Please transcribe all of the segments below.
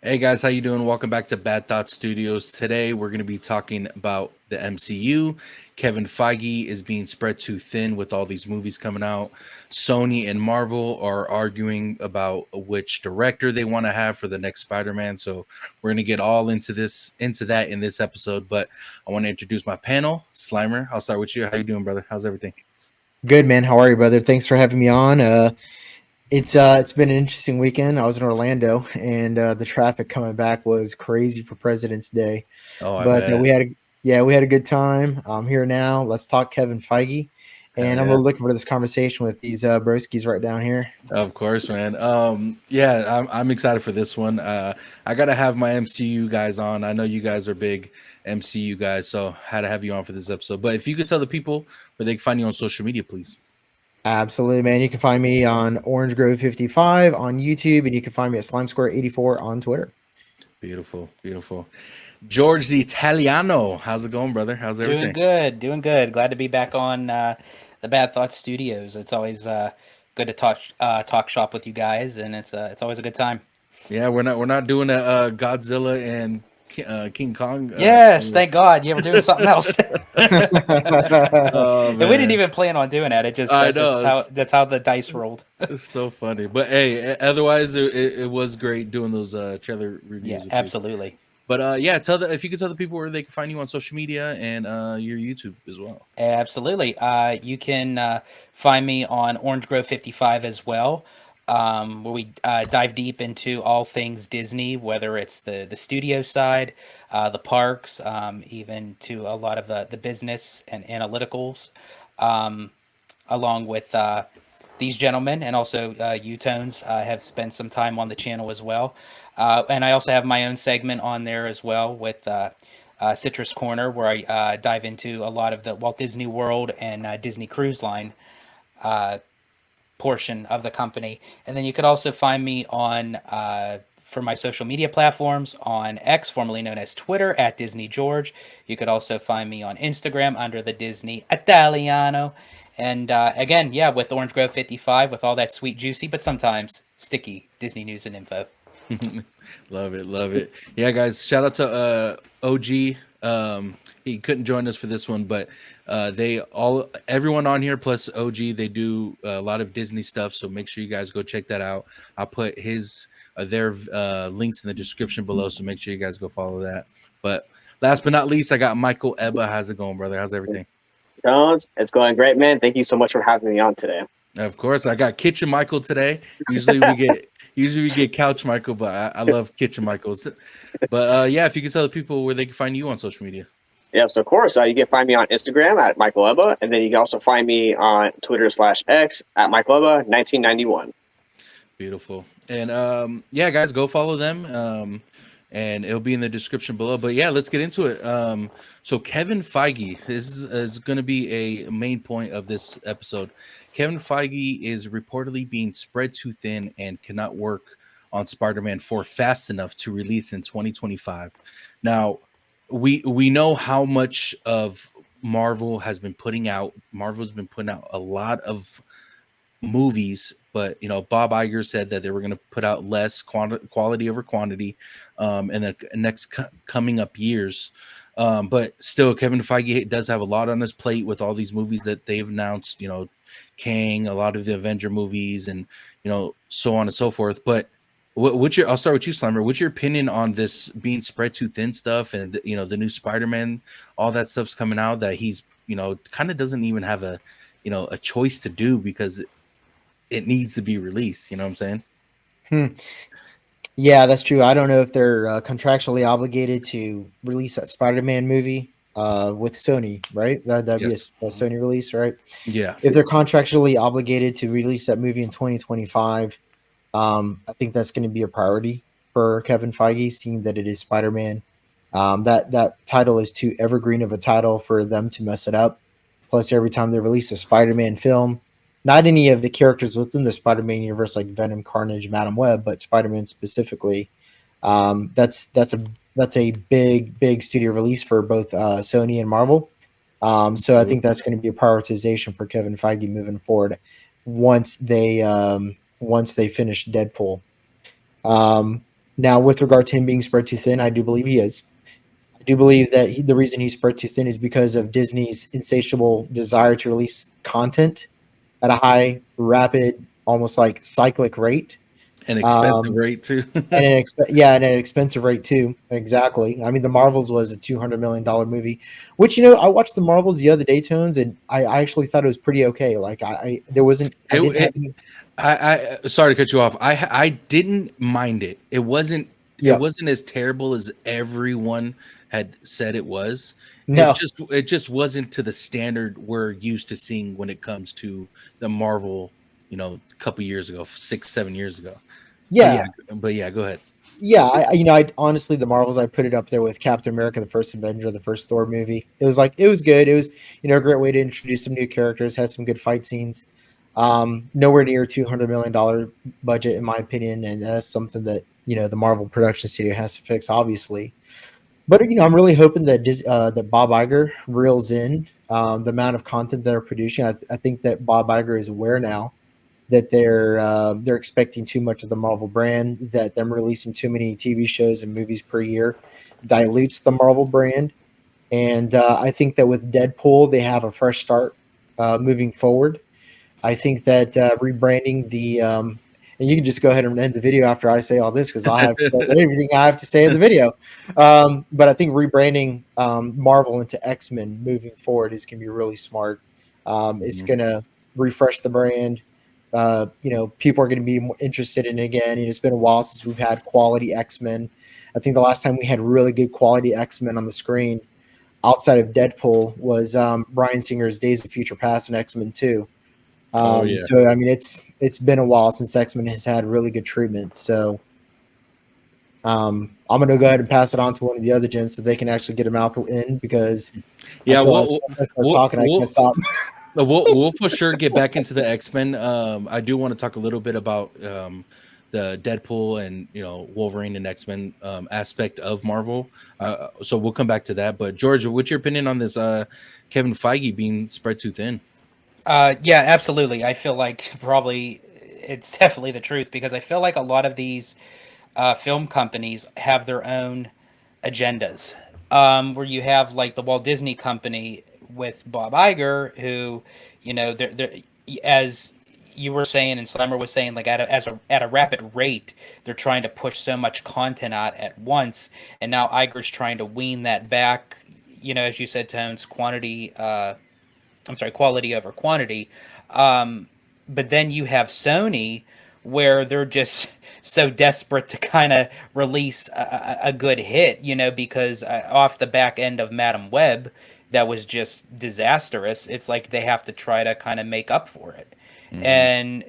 Hey guys, how you doing? Welcome back to Bad Thought Studios. Today we're going to be talking about the MCU. Kevin Feige is being spread too thin with all these movies coming out. Sony and Marvel are arguing about which director they want to have for the next Spider-Man. So we're going to get all into that in this episode. But I want to introduce my panel, Slimer. I'll start with you. How you doing, brother? How's everything? Good man, how are you, brother? Thanks for having me on. It's been an interesting weekend. I was in Orlando, and the traffic coming back was crazy for President's Day. Oh, I But bet. we had a good time. I'm here now. Let's talk Kevin Feige, Hell and I'm yeah. really looking for this conversation with these broskies right down here. Of course, man. Yeah, I'm excited for this one. I gotta have my MCU guys on. I know you guys are big MCU guys, so had to have you on for this episode. But if you could tell the people where they can find you on social media, please. Absolutely, man. You can find me on Orange Grove 55 on YouTube, and you can find me at Slime Square 84 on Twitter. Beautiful, beautiful. George the Italiano, how's it going, brother? How's Doing everything? good, doing good. Glad to be back on the Bad Thoughts Studios. It's always good to talk shop with you guys, and it's always a good time. Yeah, we're not doing a Godzilla and King Kong. Yes, thank God. Yeah, we're doing something else. Oh And we didn't man, even plan on doing that. It just I know. that's how the dice rolled. It's so funny, but hey, otherwise it was great doing those trailer Yeah, reviews with you. absolutely. But yeah, if you could tell the people where they can find you on social media and your YouTube as well. Absolutely. You can find me on Orange Grove 55 as well, where we dive deep into all things Disney, whether it's the studio side, the parks, even to a lot of the business and analyticals, um, along with these gentlemen and also U-Tones have spent some time on the channel as well. And I also have my own segment on there as well with Citrus Corner, where I dive into a lot of the Walt Disney World and Disney Cruise Line uh, portion of the company. And then you could also find me on for my social media platforms on X, formerly known as Twitter, at Disney George. You could also find me on Instagram under the Disney Italiano. And again, yeah, with Orange Grove 55, with all that sweet, juicy, but sometimes sticky Disney news and info. Love it, love it. Yeah, guys, shout out to OG. He couldn't join us for this one, but everyone on here plus OG, they do a lot of Disney stuff. So make sure you guys go check that out. I'll put their links in the description below. So make sure you guys go follow that. But last but not least, I got Michael Ebba. How's it going, brother? How's everything? Jones, it's going great, man. Thank you so much for having me on today. Of course, I got Kitchen Michael today. Usually we get Couch Michael, but I love Kitchen Michaels. But yeah, if you could tell the people where they can find you on social media. Yes, of course. You can find me on Instagram at Michael Ebba, and then you can also find me on Twitter/X at Michael Ebba 1991. Beautiful. And yeah, guys, go follow them. And it'll be in the description below. But yeah, let's get into it. So Kevin Feige is going to be a main point of this episode. Kevin Feige is reportedly being spread too thin and cannot work on Spider-Man 4 fast enough to release in 2025. Now, we know how much of Marvel's been putting out a lot of movies, but Bob Iger said that they were going to put out less quality over quantity in the next coming up years. But still, Kevin Feige does have a lot on his plate with all these movies that they've announced. Kang, a lot of the Avenger movies, and so on and so forth. But I'll start with you, Slimer. What's your opinion on this being spread too thin stuff, and the new Spider-Man, all that stuff's coming out that he's kind of doesn't even have a choice to do because it needs to be released. You know what I'm saying? Hmm. Yeah, that's true. I don't know if they're contractually obligated to release that Spider-Man movie with Sony, right? That'd Yes. be a Sony release, right? Yeah. If they're contractually obligated to release that movie in 2025, I think that's going to be a priority for Kevin Feige, seeing that it is Spider-Man. That title is too evergreen of a title for them to mess it up. Plus, every time they release a Spider-Man film, not any of the characters within the Spider-Man universe like Venom, Carnage, Madam Web, but Spider-Man specifically, that's a big studio release for both Sony and Marvel. So I think that's going to be a prioritization for Kevin Feige moving forward once they finish Deadpool. Um, Now, with regard to him being spread too thin, I do believe he is. I do believe that the reason he's spread too thin is because of Disney's insatiable desire to release content at a high, rapid, almost like cyclic rate. An expensive rate too. And and an expensive rate too. Exactly. I mean, the Marvels was a $200 million movie, which I watched the Marvels the other day, Tones, and I actually thought it was pretty okay. Like I there wasn't I didn't have any. I sorry to cut you off. I didn't mind it. It wasn't Yeah, as terrible as everyone had said it was. no, It just wasn't to the standard we're used to seeing when it comes to the Marvel, a couple years ago, 6-7 years ago. yeah, But yeah, go ahead. yeah. I honestly, the Marvels, I put it up there with Captain America, the first Avenger, the first Thor movie. It was good. It was a great way to introduce some new characters. Had some good fight scenes. Nowhere near $200 million budget, in my opinion, and that's something that the Marvel production studio has to fix, obviously. But I'm really hoping that that Bob Iger reels in the amount of content they're producing. I think that Bob Iger is aware now that they're expecting too much of the Marvel brand, that them releasing too many TV shows and movies per year dilutes the Marvel brand. And I think that with Deadpool, they have a fresh start moving forward. I think that rebranding and you can just go ahead and end the video after I say all this because I have said everything I have to say in the video. But I think rebranding Marvel into X-Men moving forward is going to be really smart. It's going to refresh the brand. People are going to be more interested in it again. It's been a while since we've had quality X-Men. I think the last time we had really good quality X-Men on the screen outside of Deadpool was Bryan Singer's Days of Future Past and X-Men 2. So I mean, it's been a while since X-Men has had really good treatment. So I'm gonna go ahead and pass it on to one of the other gents so they can actually get a mouth in because We'll talking. I can't stop. we'll for sure get back into the X-Men. I do want to talk a little bit about the Deadpool and Wolverine and X-Men aspect of Marvel. So we'll come back to that. But George, what's your opinion on this Kevin Feige being spread too thin? Yeah, absolutely. I feel like probably it's definitely the truth because I feel like a lot of these film companies have their own agendas. Where you have like the Walt Disney Company with Bob Iger, who, they're as you were saying and Slimer was saying, like at a rapid rate, they're trying to push so much content out at once, and now Iger's trying to wean that back. As you said, Tones, quality over quantity. But then you have Sony, where they're just so desperate to kind of release a good hit, because off the back end of Madam Web, that was just disastrous. It's like they have to try to kind of make up for it, and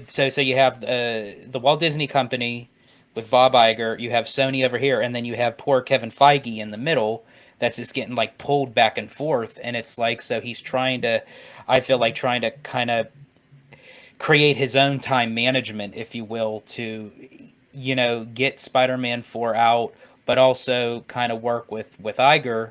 so you have the Walt Disney Company with Bob Iger, you have Sony over here, and then you have poor Kevin Feige in the middle that's just getting like pulled back and forth. And it's like, so he's I feel like trying to kind of create his own time management, if you will, to, get Spider-Man 4 out, but also kind of work with Iger,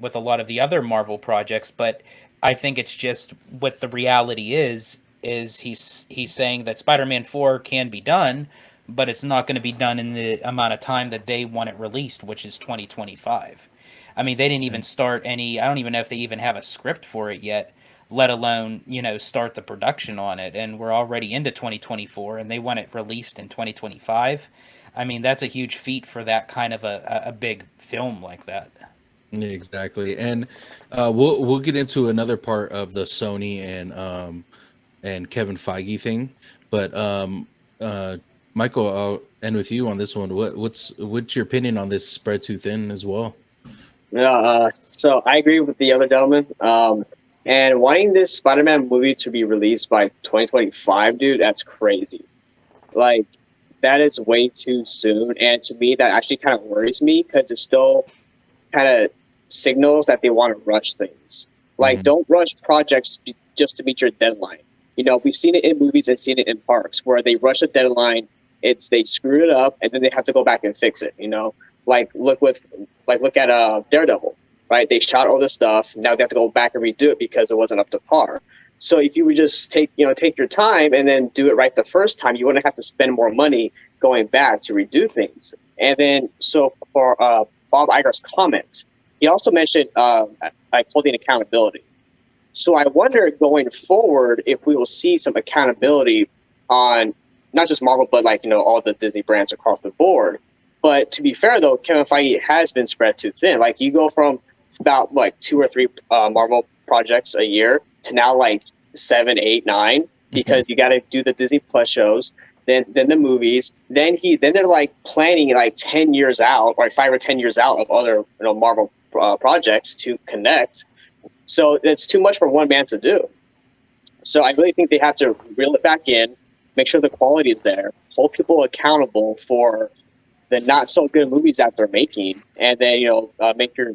with a lot of the other Marvel projects. But I think it's just what the reality is he's saying that Spider-Man 4 can be done, but it's not going to be done in the amount of time that they want it released, which is 2025. I mean, they didn't even start any. I don't even know if they even have a script for it yet, let alone start the production on it. And we're already into 2024, and they want it released in 2025. I mean, that's a huge feat for that kind of a big film like that. Yeah, exactly, and we'll get into another part of the Sony and Kevin Feige thing, but Michael, I'll end with you on this one. What's your opinion on this spread too thin as well? Yeah, so I agree with the other gentleman. And wanting this Spider-Man movie to be released by 2025, dude, that's crazy. Like, that is way too soon. And to me, that actually kind of worries me because it still kind of signals that they want to rush things. Like, don't rush projects just to meet your deadline. We've seen it in movies and seen it in parks where they rush a deadline, they screw it up, and then they have to go back and fix it. Look at Daredevil, right? They shot all this stuff. Now they have to go back and redo it because it wasn't up to par. So if you would just take your time and then do it right the first time, you wouldn't have to spend more money going back to redo things. And then, so for Bob Iger's comment, he also mentioned like holding accountability. So I wonder going forward if we will see some accountability on not just Marvel, but like, all the Disney brands across the board. But to be fair, though, Kevin Feige has been spread too thin. Like, you go from about like 2 or 3 Marvel projects a year to now like 7, 8, 9, because you got to do the Disney Plus shows, then the movies, then they're like planning like 10 years out, or 5 or 10 years out of other Marvel projects to connect. So it's too much for one man to do. So I really think they have to reel it back in, make sure the quality is there, hold people accountable for the not so good movies that they're making, and then make your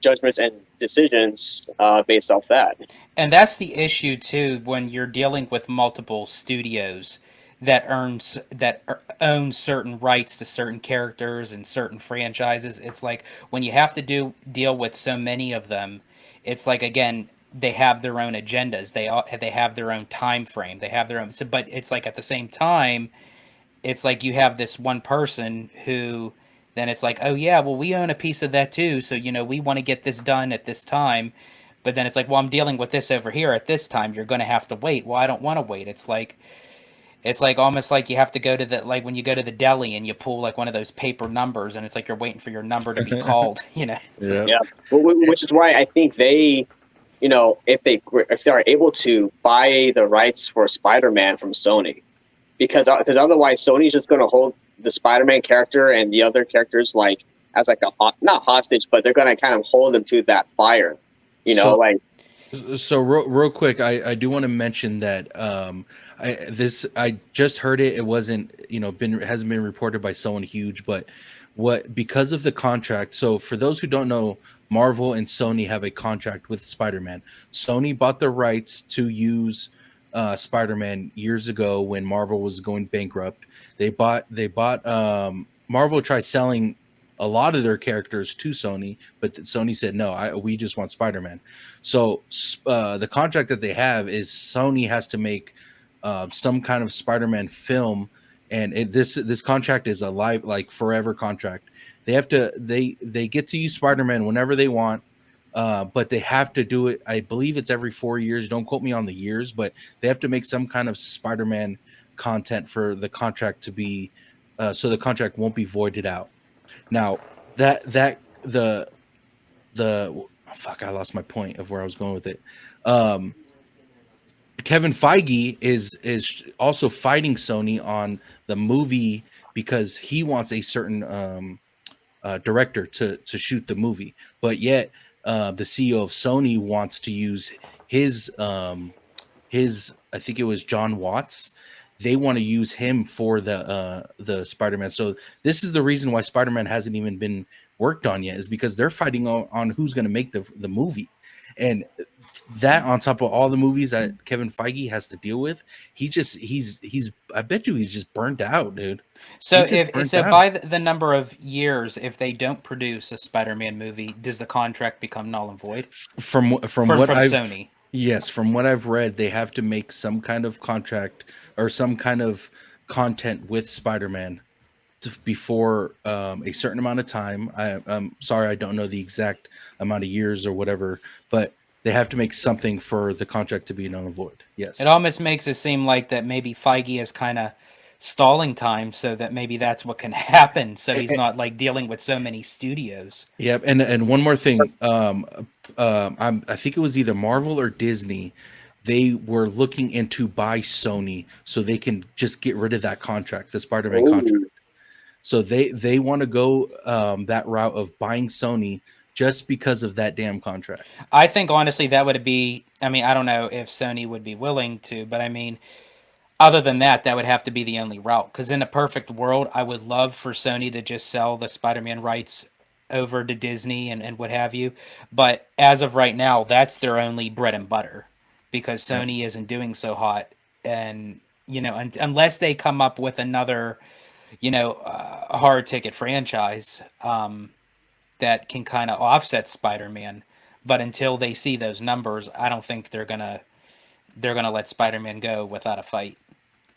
judgments and decisions based off that. And that's the issue too when you're dealing with multiple studios that own certain rights to certain characters and certain franchises. It's like when you have to deal with so many of them, it's like, again, they have their own agendas. They have their own time frame. They have their own. So, but it's like at the same time, it's like you have this one person who then it's like, oh yeah, well, we own a piece of that too, so we want to get this done at this time. But then it's like, well, I'm dealing with this over here at this time, you're going to have to wait. Well, I don't want to wait. It's like almost like you have to go to like when you go to the deli and you pull like one of those paper numbers, and it's like you're waiting for your number to be called. Yeah. Which is why I think they, if they are able to buy the rights for Spider-Man from Sony, because otherwise Sony's just going to hold the Spider-Man character and the other characters like as like not hostage, but they're going to kind of hold them to that fire, So real quick, I do want to mention that I just heard it. It wasn't hasn't been reported by someone huge, but because of the contract. So for those who don't know, Marvel and Sony have a contract with Spider-Man. Sony bought the rights to use Spider-Man years ago when Marvel was going bankrupt. They bought Marvel tried selling a lot of their characters to Sony, but Sony said no, we just want Spider-Man. So the contract that they have is Sony has to make some kind of Spider-Man film, and this contract is a live, like, forever contract. They get to use Spider-Man whenever they want, but they have to do it. I believe it's every 4 years. Don't quote me on the years, but they have to make some kind of Spider-Man content for the contract to be so the contract won't be voided out. Now the fuck, I lost my point of where I was going with it. Kevin Feige is also fighting Sony on the movie because he wants a certain director to shoot the movie, but yet the CEO of Sony wants to use his I think it was John Watts. They want to use him for the Spider-Man. So this is the reason why Spider-Man hasn't even been worked on yet, is because they're fighting on who's going to make the movie. And that, on top of all the movies that Kevin Feige has to deal with, he's I bet you he's just burnt out, dude. So by the number of years, if they don't produce a Spider-Man movie, does the contract become null and void? From Sony? Yes, from what I've read, they have to make some kind of contract or some kind of content with Spider-Man before a certain amount of time. I'm sorry, I don't know the exact amount of years or whatever, but they have to make something for the contract to be null and void. Yes. It almost makes it seem like that maybe Feige is kind of stalling time so that maybe that's what can happen. So he's not like dealing with so many studios. Yep. And one more thing. I think it was either Marvel or Disney. They were looking into buy Sony so they can just get rid of that contract, the Spider-Man contract. So they want to go that route of buying Sony just because of that damn contract. I think honestly that would be, I mean, I don't know if Sony would be willing to, but I mean, other than that, that would have to be the only route. Because in a perfect world, I would love for Sony to just sell the Spider-Man rights over to Disney and what have you. But as of right now, that's their only bread and butter because Sony isn't doing so hot. And, unless they come up with another, hard ticket franchise that can kind of offset Spider-Man. But until they see those numbers, I don't think they're gonna let Spider-Man go without a fight.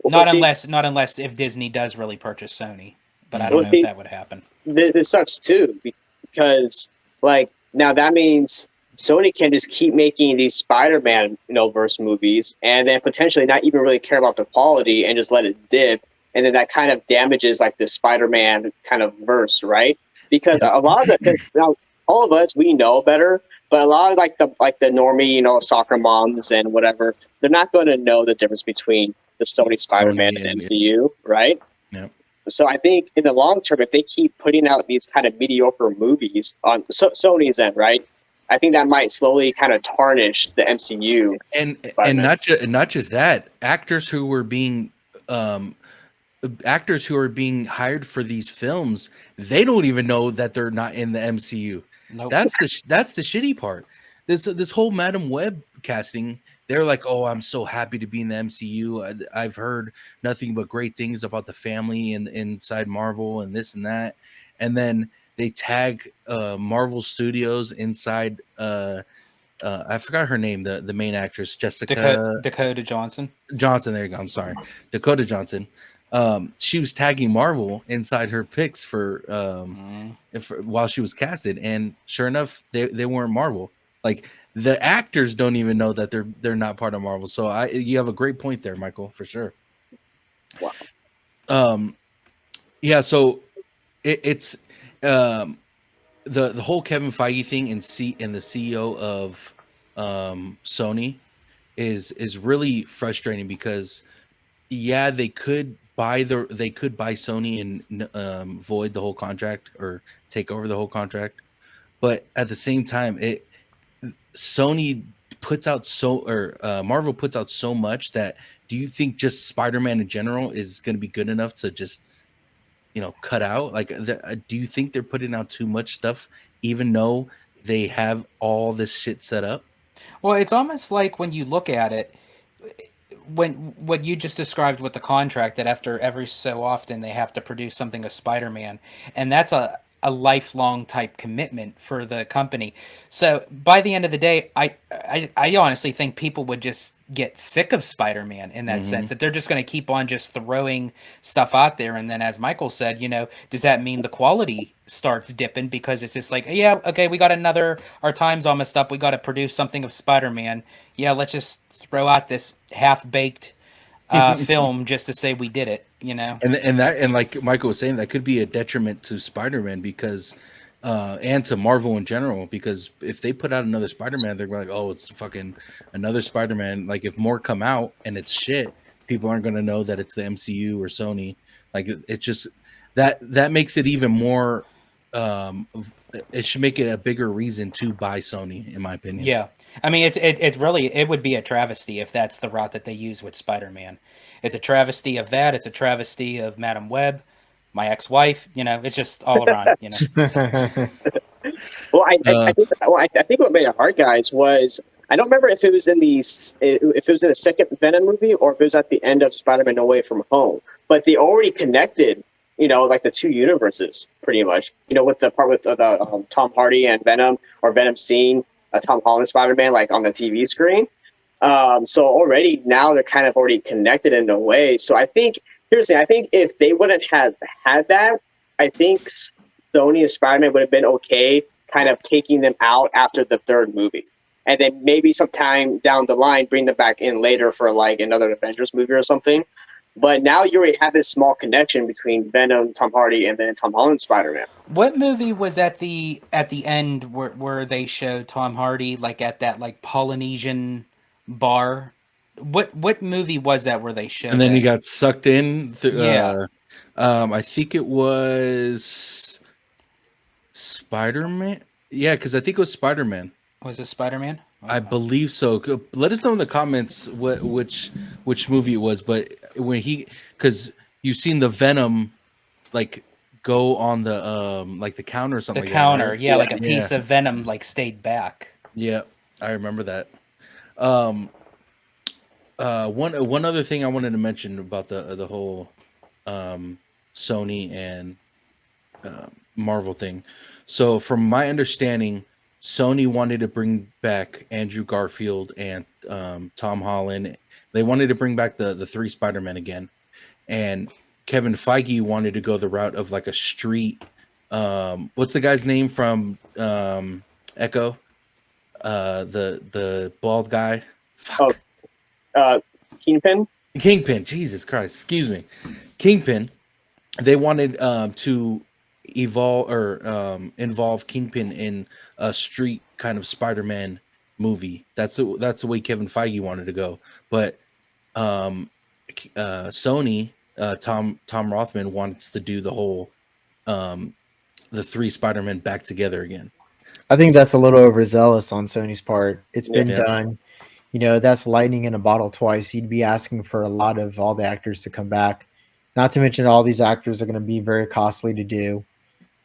Not see, unless if Disney does really purchase Sony, but I Mm. don't well, know if see, that would happen. this sucks too because like now that means Sony can just keep making these Spider-Man verse movies and then potentially not even really care about the quality and just let it dip, and then that kind of damages like the Spider-Man kind of verse, right? Because a lot of the because now all of us we know better, but a lot of like the normie soccer moms and whatever, they're not going to know the difference between the Sony Spider-Man Sony and and MCU, right? yeah. So I think in the long term, if they keep putting out these kind of mediocre movies on Sony's end, right? I think that might slowly kind of tarnish the MCU. and Spider-Man. not just that, um actors who are being hired for these films, they don't even know that they're not in the MCU. Nope. That's the shitty part. This whole Madam Web casting, they're like, "Oh, I'm so happy to be in the MCU. I've heard nothing but great things about the family and inside Marvel and this and that." And then they tag Marvel Studios inside I forgot her name, the main actress, Jessica Dakota Johnson. Johnson. There you go. I'm sorry, Dakota Johnson. She was tagging Marvel inside her picks for while she was casted, and sure enough, they weren't Marvel. Like the actors don't even know that they're not part of Marvel. So you have a great point there, Michael, for sure. Wow. Yeah. So it's the whole Kevin Feige thing and the CEO of Sony is really frustrating because yeah, they could buy Sony and void the whole contract or take over the whole contract, but at the same time, Sony puts out Marvel puts out so much that do you think just Spider-Man in general is going to be good enough to just cut out? Like, do you think they're putting out too much stuff, even though they have all this shit set up? Well, it's almost like when you look at it, when what you just described with the contract, that after every so often they have to produce something of Spider-Man, and that's a lifelong type commitment for the company. So by the end of the day, I honestly think people would just get sick of Spider-Man in that sense, that they're just going to keep on just throwing stuff out there. And then, as Michael said, does that mean the quality starts dipping because it's just like, yeah, okay, we got our time's almost up. We got to produce something of Spider-Man. Yeah, let's just throw out this half-baked film just to say we did it, And like Michael was saying, that could be a detriment to Spider-Man because and to Marvel in general, because if they put out another Spider-Man, they're like, oh, it's fucking another Spider-Man. Like if more come out and it's shit, people aren't going to know that it's the MCU or Sony. Like it just that makes it even more it should make it a bigger reason to buy Sony, in my opinion. Yeah, I mean, it's really, it would be a travesty if that's the route that they use with Spider-Man. It's a travesty of that. It's a travesty of Madam Web, my ex-wife. It's just all around. Well, I think what made it hard, guys, was I don't remember if it was in the second Venom movie or if it was at the end of Spider-Man: No Way From Home. But they already connected, like the two universes pretty much. With the part with the Tom Hardy and Venom, or Venom seeing Tom Holland Spider-Man like on the TV screen. So already now they're kind of already connected in a way. So I think here's the thing. I think if they wouldn't have had that, I think Sony and Spider-Man would have been okay kind of taking them out after the third movie. And then maybe sometime down the line, bring them back in later for like another Avengers movie or something. But now you already have this small connection between Venom, Tom Hardy, and then Tom Holland Spider-Man. What movie was at the end where they showed Tom Hardy like at that like Polynesian bar? What movie was that where they showed? And then that? he got sucked in. Yeah. I think it was Spider-Man. Yeah, because I think it was Spider-Man. Was it Spider-Man? I believe so. Let us know in the comments which movie it was. But when because you've seen the Venom like go on the like the counter or something. The like counter, that, right? yeah, like a piece of Venom like stayed back. Yeah, I remember that. One other thing I wanted to mention about the whole Sony and Marvel thing. So from my understanding, Sony wanted to bring back Andrew Garfield and Tom Holland. They wanted to bring back the three Spider-Men again. and Kevin Feige wanted to go the route of like a street. What's the guy's name from Echo? The bald guy. Oh, Fuck. Kingpin. Kingpin. Jesus Christ. Excuse me. Kingpin. They wanted to evolve or involve Kingpin in a street kind of Spider-Man movie. That's the way Kevin Feige wanted to go. But Sony, Tom Rothman wants to do the whole the three Spider-Men back together again. I think that's a little overzealous on Sony's part. It's been Yeah. done. You know, that's lightning in a bottle twice. You'd be asking for a lot of all the actors to come back. Not to mention all these actors are going to be very costly to do.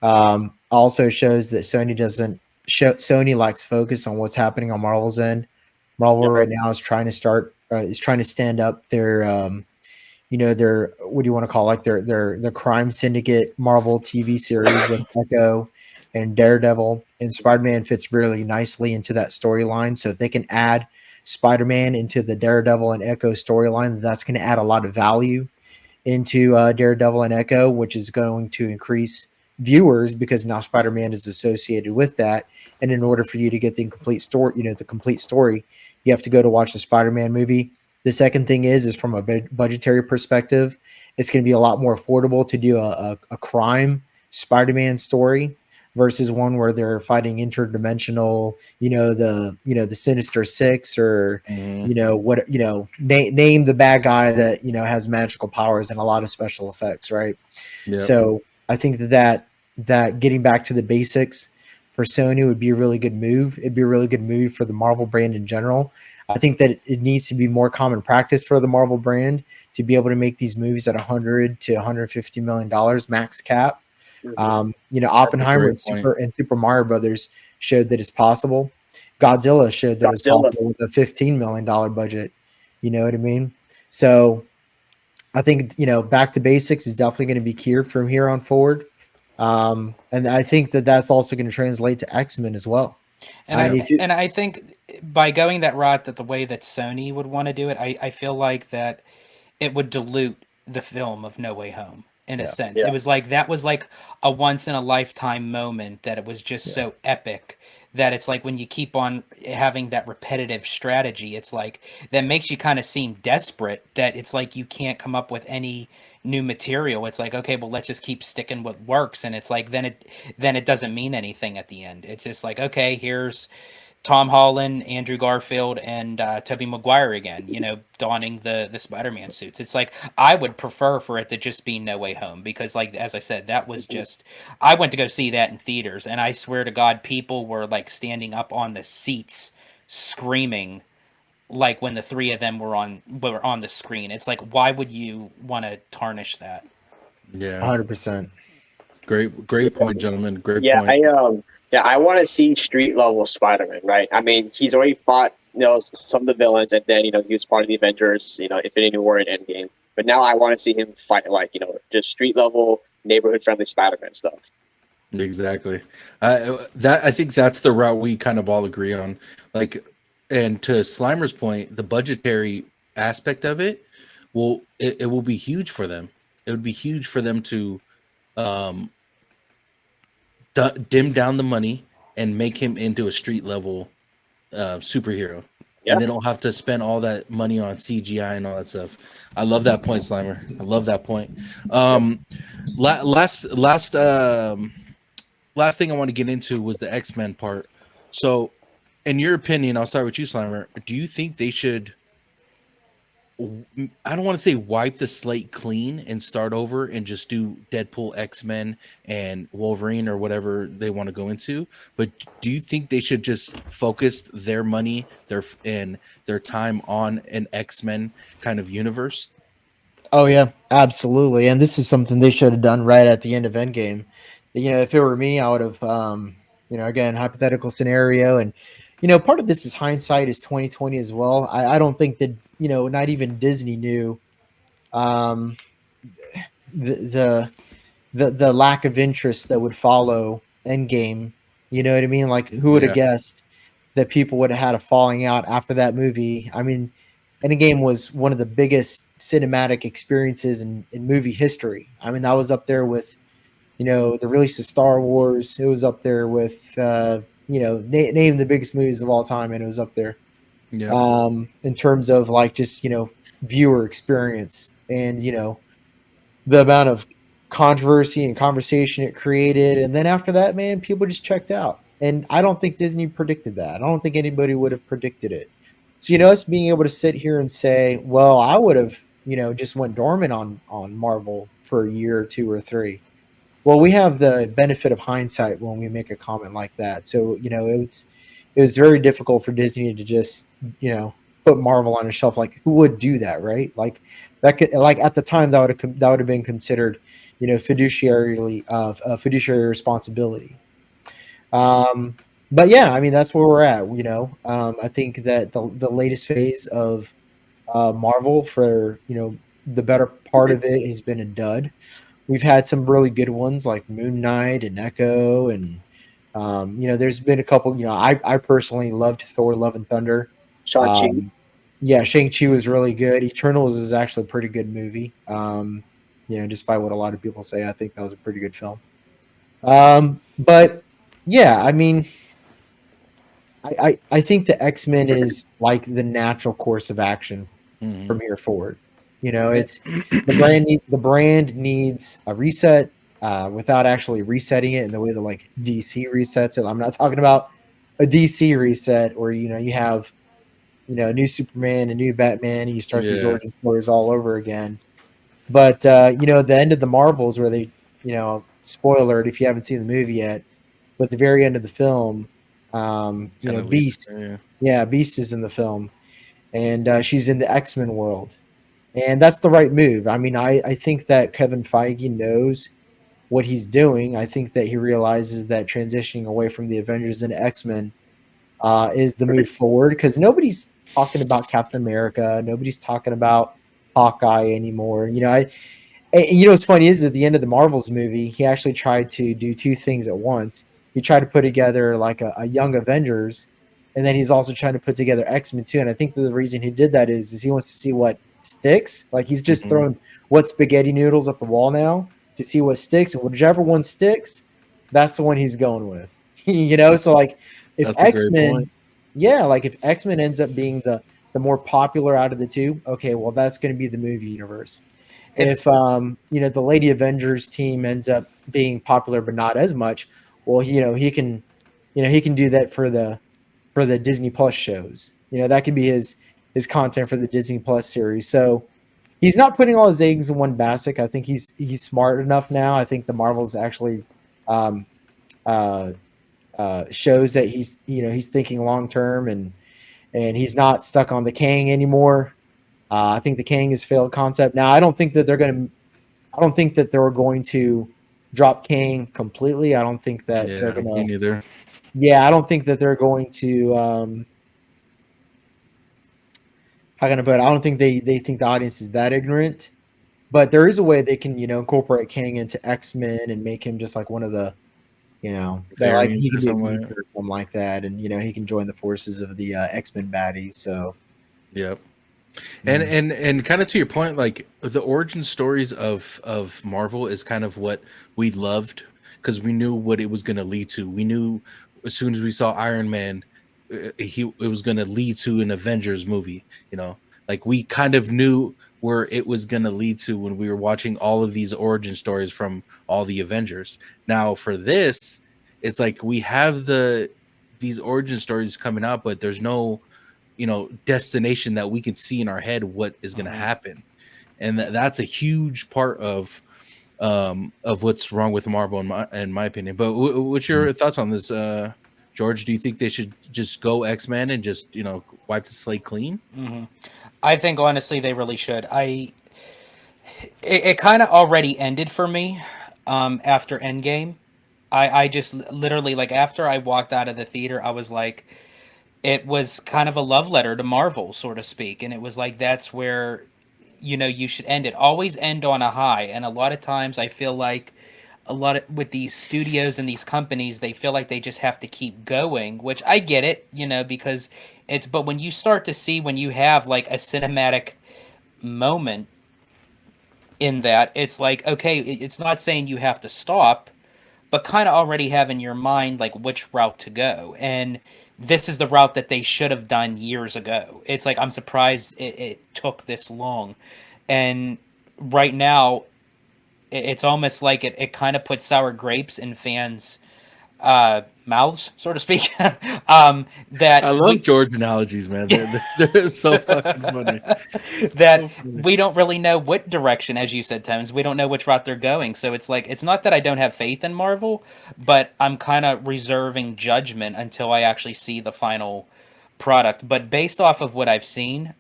Also shows that Sony doesn't show Sony lacks focus on what's happening on Marvel's end. Marvel right now is trying to stand up their their what do you want to call it? Like their crime syndicate Marvel TV series with Echo and Daredevil, and Spider-Man fits really nicely into that storyline. So if they can add Spider-Man into the Daredevil and Echo storyline, that's going to add a lot of value into Daredevil and Echo, which is going to increase viewers because now Spider-Man is associated with that. And in order for you to get the complete story, you have to go to watch the Spider-Man movie. The second thing is from a budgetary perspective, it's going to be a lot more affordable to do a crime Spider-Man story versus one where they're fighting interdimensional, the Sinister Six or name the bad guy that has magical powers and a lot of special effects, right? Yep. So I think that getting back to the basics for Sony would be a really good move. It'd be a really good move for the Marvel brand in general. I think that it needs to be more common practice for the Marvel brand to be able to make these movies at $100 to $150 million max cap. Oppenheimer and Super Mario Brothers showed that it's possible. Godzilla showed that it's possible with a $15 million budget. You know what I mean? So I think, back to basics is definitely going to be key from here on forward. And I think that that's also going to translate to X-Men as well. And I think by going that route, that the way that Sony would want to do it, I feel like that it would dilute the film of No Way Home in a sense. It was like that was like a once in a lifetime moment that it was just so epic that it's like when you keep on having that repetitive strategy, it's like that makes you kind of seem desperate that it's like you can't come up with any new material. It's like, okay, well, let's just keep sticking what works, and it's like then it doesn't mean anything at the end. It's just like, okay, here's Tom Holland, Andrew Garfield, and Tobey Maguire again, donning the Spider-Man suits. It's like I would prefer for it to just be No Way Home because, like, as I said, that was just I went to go see that in theaters, and I swear to God, people were like standing up on the seats, screaming, like when the three of them were on the screen. It's like, why would you want to tarnish that? Yeah, 100%. Great point, gentlemen. Great point. I want to see street level Spider-Man, right? I mean, he's already fought, some of the villains, and then, he was part of the Avengers, Infinity War and Endgame. But now I want to see him fight, like, just street level, neighborhood friendly Spider-Man stuff. Exactly. I think that's the route we kind of all agree on. Like, and to Slimer's point, the budgetary aspect of it will be huge for them. It would be huge for them to dim down the money and make him into a street level superhero. And they don't have to spend all that money on CGI and all that stuff. I love that point, Slimer. I love that point. Last thing I want to get into was the X-Men part. So, in your opinion, I'll start with you, Slimer. Do you think they should, I don't want to say wipe the slate clean and start over and just do Deadpool, X-Men, and Wolverine or whatever they want to go into? But do you think they should just focus their money, their time on an X-Men kind of universe? Oh yeah, absolutely. And this is something they should have done right at the end of Endgame. If it were me, I would have, again, hypothetical scenario. And, part of this is hindsight is 2020 as well. I don't think that, not even Disney knew the lack of interest that would follow Endgame. You know what I mean? Like, who would have guessed that people would have had a falling out after that movie? I mean, Endgame was one of the biggest cinematic experiences in movie history. I mean, that was up there with, the release of Star Wars. It was up there with, name the biggest movies of all time, and it was up there Yeah. in terms of like just, viewer experience and, the amount of controversy and conversation it created. And then after that, man, people just checked out. And I don't think Disney predicted that. I don't think anybody would have predicted it. So, us being able to sit here and say, well, I would have, just went dormant on Marvel for a year or two or three. Well, we have the benefit of hindsight when we make a comment like that. So, it was very difficult for Disney to just, put Marvel on a shelf. Like, who would do that, right? Like that could, like at the time, that would have been considered, fiduciarily of fiduciary responsibility. But yeah, I mean that's where we're at. I think that the latest phase of Marvel for the better part of it has been a dud. We've had some really good ones like Moon Knight and Echo, and there's been a couple. I personally loved Thor: Love and Thunder. Shang-Chi. Yeah, Shang-Chi was really good. Eternals is actually a pretty good movie. Despite what a lot of people say, I think that was a pretty good film. But yeah, I mean, I think the X-Men is like the natural course of action from here forward. It's the brand needs a reset without actually resetting it in the way that like DC resets it. I'm not talking about a DC reset where you have a new Superman, a new Batman, and you start these Yeah. origin stories all over again. But the end of the Marvels where they, spoiler alert if you haven't seen the movie yet, but the very end of the film, Kinda leads Beast, there, yeah, Beast is in the film, and she's in the X-Men world, and that's the right move. I mean, I think that Kevin Feige knows what he's doing. I think that he realizes that transitioning away from the Avengers into X-Men is the move forward because nobody's talking about Captain America, nobody's talking about Hawkeye anymore. What's funny is at the end of the Marvels movie, he actually tried to do two things at once. He tried to put together like a young Avengers, and then he's also trying to put together X-Men too. And I think that the reason he did that is he wants to see what sticks. Like he's just Mhm. throwing what spaghetti noodles at the wall now to see what sticks, and whichever one sticks, that's the one he's going with. So like if That's a great X-Men, point. yeah, like if X-Men ends up being the more popular out of the two, okay, well that's going to be the movie universe. It, If the Lady Avengers team ends up being popular but not as much, well, he can do that for the Disney Plus shows. That could be his content for the Disney Plus series. So he's not putting all his eggs in one basket. I think he's smart enough now. I think the Marvels actually um, uh, shows that he's thinking long term, and he's not stuck on the Kang anymore. I think the Kang is a failed concept. Now, I don't think that they're going to drop Kang completely. I don't think that they're Yeah, me gonna. neither. Yeah, I don't think that they're going to. How can I put it? I don't think they think the audience is that ignorant. But there is a way they can incorporate Kang into X-Men and make him just like one of the that like Variants he or can be a something like mutant that. or something like that, and he can join the forces of the X-Men baddies. So Yep. And kind of to your point, like the origin stories of Marvel is kind of what we loved because we knew what it was going to lead to. We knew as soon as we saw Iron Man, it was going to lead to an Avengers movie. Like we kind of knew where it was going to lead to when we were watching all of these origin stories from all the Avengers. Now for this, it's like we have these origin stories coming out, but there's no destination that we can see in our head what is going to happen, and that's a huge part of what's wrong with Marvel in my opinion. But what's your thoughts on this, George? Do you think they should just go X-Men and just wipe the slate clean? I think honestly they really should. It kind of already ended for me after Endgame. I just literally like after I walked out of the theater, I was like, it was kind of a love letter to Marvel, so to speak, and it was like that's where you should end it. Always end on a high, and a lot of times I feel like a lot of with these studios and these companies, they feel like they just have to keep going, which I get it, because but when you start to see when you have like a cinematic moment in that, it's like, okay, it's not saying you have to stop, but kind of already have in your mind like which route to go. And this is the route that they should have done years ago. It's like I'm surprised it took this long. And right now, it's almost like it kind of puts sour grapes in fans' mouths, so to speak. I That love George's analogies, man. They're so fucking funny. that So funny. we don't really know what direction, as you said, Tones. We don't know which route they're going. So it's like it's not that I don't have faith in Marvel, but I'm kind of reserving judgment until I actually see the final product. But based off of what I've seen,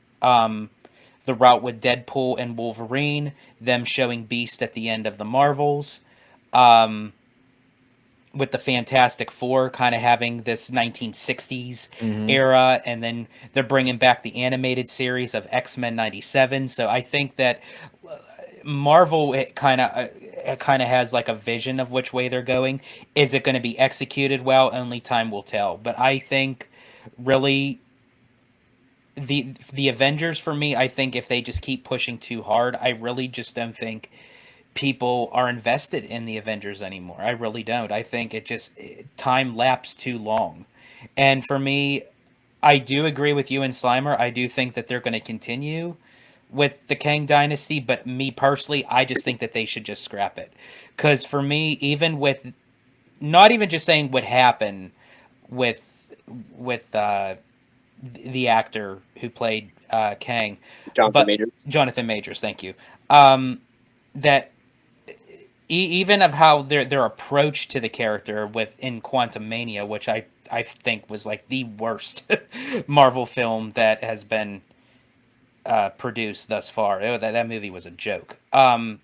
the route with Deadpool and Wolverine, them showing Beast at the end of the Marvels, um, with the Fantastic Four kind of having this 1960s Mhm. era, and then they're bringing back the animated series of X-Men 97. So I think that Marvel it kind of has like a vision of which way they're going. Is it going to be executed well? Only time will tell. But I think really the Avengers for me, I think if they just keep pushing too hard, I really just don't think people are invested in the Avengers anymore. I really don't. I think time lapsed too long. And for me, I do agree with you and Slimer. I do think that they're going to continue with the Kang Dynasty, but me personally, I just think that they should just scrap it. Because for me, even with not even just saying what happened with with the actor who played Kang, Jonathan but Majors. Jonathan Majors, thank you. That even of how their approach to the character within Quantum Mania, which I think was like the worst Marvel film that has been produced thus far. That movie was a joke. That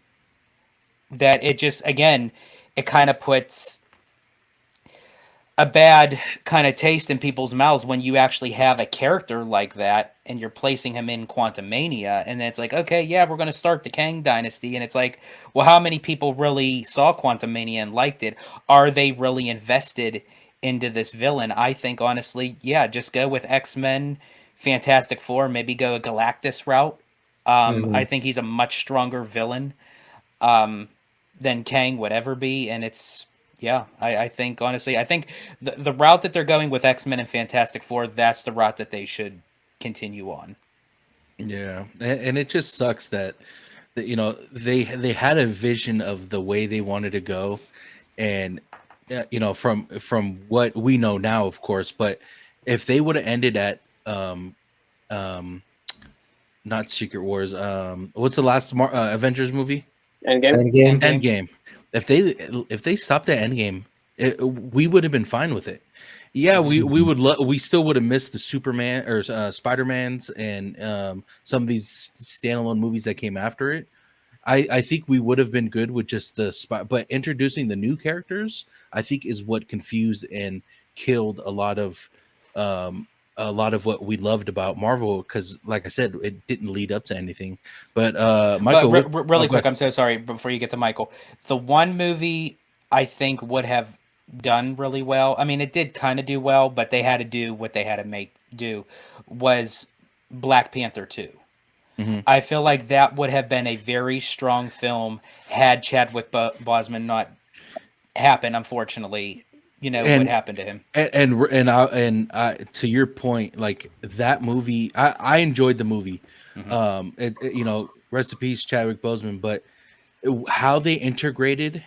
it just again, it kind of puts a bad kind of taste in people's mouths when you actually have a character like that and you're placing him in Quantum Mania, and then it's like, okay, yeah, we're going to start the Kang Dynasty, and it's like, well, how many people really saw Quantum Mania and liked it? Are they really invested into this villain? I think honestly, yeah, just go with X-Men, Fantastic Four, maybe go a Galactus route. I Mhm. think he's a much stronger villain um, than Kang would ever be, and it's yeah. I think honestly, I think the route that they're going with X-Men and Fantastic Four, that's the route that they should continue on. Yeah, and it just sucks that they had a vision of the way they wanted to go, and from what we know now, of course, but if they would have ended at um not Secret Wars, what's the last Avengers movie? Endgame. Endgame. Endgame. Endgame. If they stopped at Endgame, we would have been fine with it. Yeah, we Mhm. would we still would have missed the Superman or Spider-Mans and some of these standalone movies that came after it. I think we would have been good with just the spot, but introducing the new characters, I think, is what confused and killed um a lot of what we loved about Marvel, because like I said, it didn't lead up to anything. But But Michael, what? Oh, really go quick, ahead. I'm so sorry before you get to Michael. The one movie I think would have done really well. I mean, it did kind of do well, but they had to do what they had to make do. Was Black Panther 2. Mhm. I feel like that would have been a very strong film had Chadwick Boseman not happened. Unfortunately, what And happened to him. to your point, like that movie, I enjoyed the movie. Hmm. Rest in peace, Chadwick Boseman. But how they integrated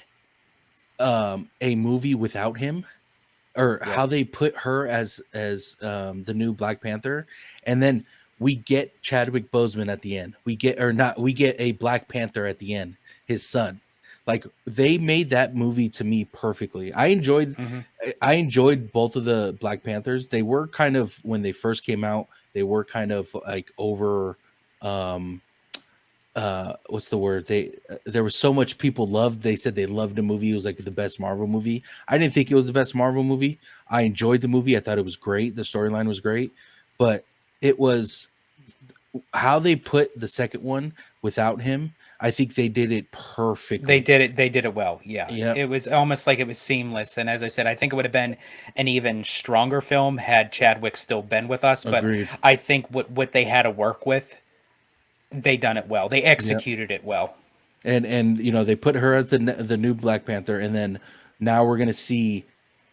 a movie without him, or Yeah. how they put her as the new Black Panther, and then we get Chadwick Boseman at the end. We get or not, we get a Black Panther at the end, his son. Like they made that movie to me perfectly. Hmm. I enjoyed both of the Black Panthers. They were kind of, when they first came out, they were kind of like over um what's the word, there was so much people loved, they said they loved the movie, it was like the best Marvel movie. I didn't think it was the best Marvel movie. I enjoyed the movie, I thought it was great, the storyline was great, but it was how they put the second one without him. I think they did it perfectly. They did it well. Yeah. Yep. It was almost like it was seamless. And as I said, I think it would have been an even stronger film had Chadwick still been with us. But Agreed. I think what they had to work with, they done it well. They executed it well. And you know, they put her as the new Black Panther, and then now we're gonna see